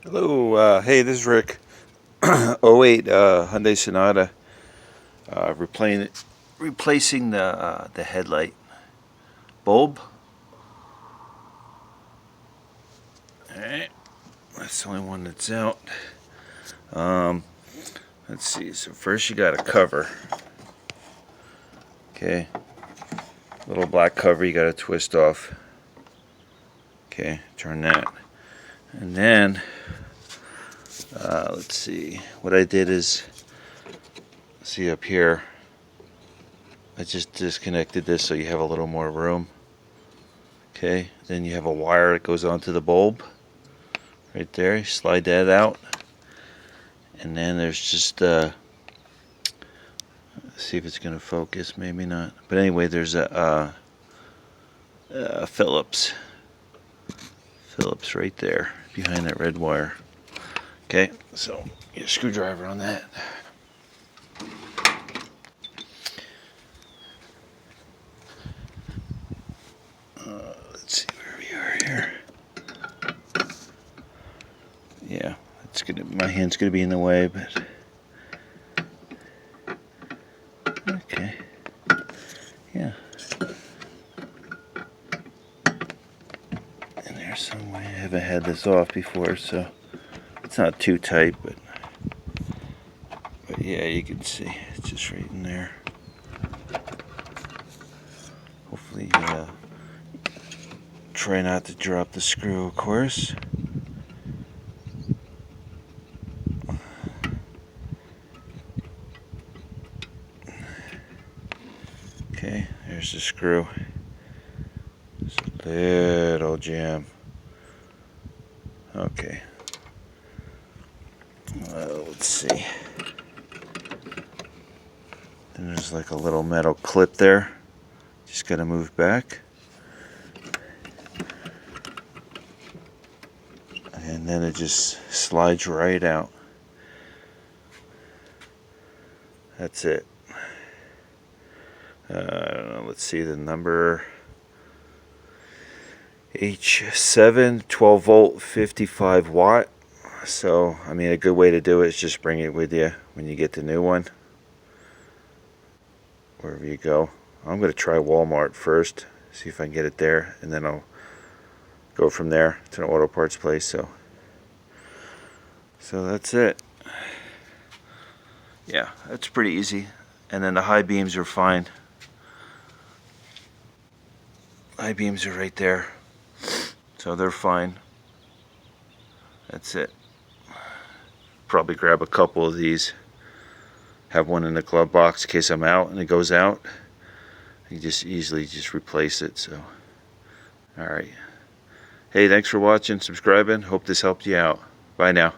Hello, hey, this is Rick. '08 Hyundai Sonata, replacing the headlight bulb. All right, that's the only one that's out. Um, let's see. So first you got a cover. Okay, little black cover you got to twist off. Okay, turn that, and then let's see. What I did is, see up here. I just disconnected this so you have a little more room. Okay, then you have a wire that goes onto the bulb right there. You slide that out, and then there's just see if it's gonna focus, maybe not, but anyway, there's a Phillips right there behind that red wire. Okay, so get a screwdriver on that. Let's see where we are here. Yeah, it's gonna, my hand's gonna be in the way, but okay. Yeah. And there's some way. I haven't had this off before, so it's not too tight, but yeah, you can see it's just right in there. Hopefully, try not to drop the screw, of course. Okay, there's the screw. Just a little jam. Okay. Let's see. Then there's like a little metal clip there. Just gotta move back. And then it just slides right out. That's it. I don't know, let's see the number. H7, 12 volt, 55 watt. So, I mean, a good way to do it is just bring it with you when you get the new one, wherever you go. I'm going to try Walmart first, see if I can get it there, and then I'll go from there to an auto parts place. So that's it. Yeah, that's pretty easy. And then the high beams are fine. High beams are right there, so they're fine. That's it. Probably grab a couple of these, have one in the glove box in case I'm out and it goes out. You just easily just replace it. So, all right. Hey, thanks for watching, subscribing. Hope this helped you out. Bye now.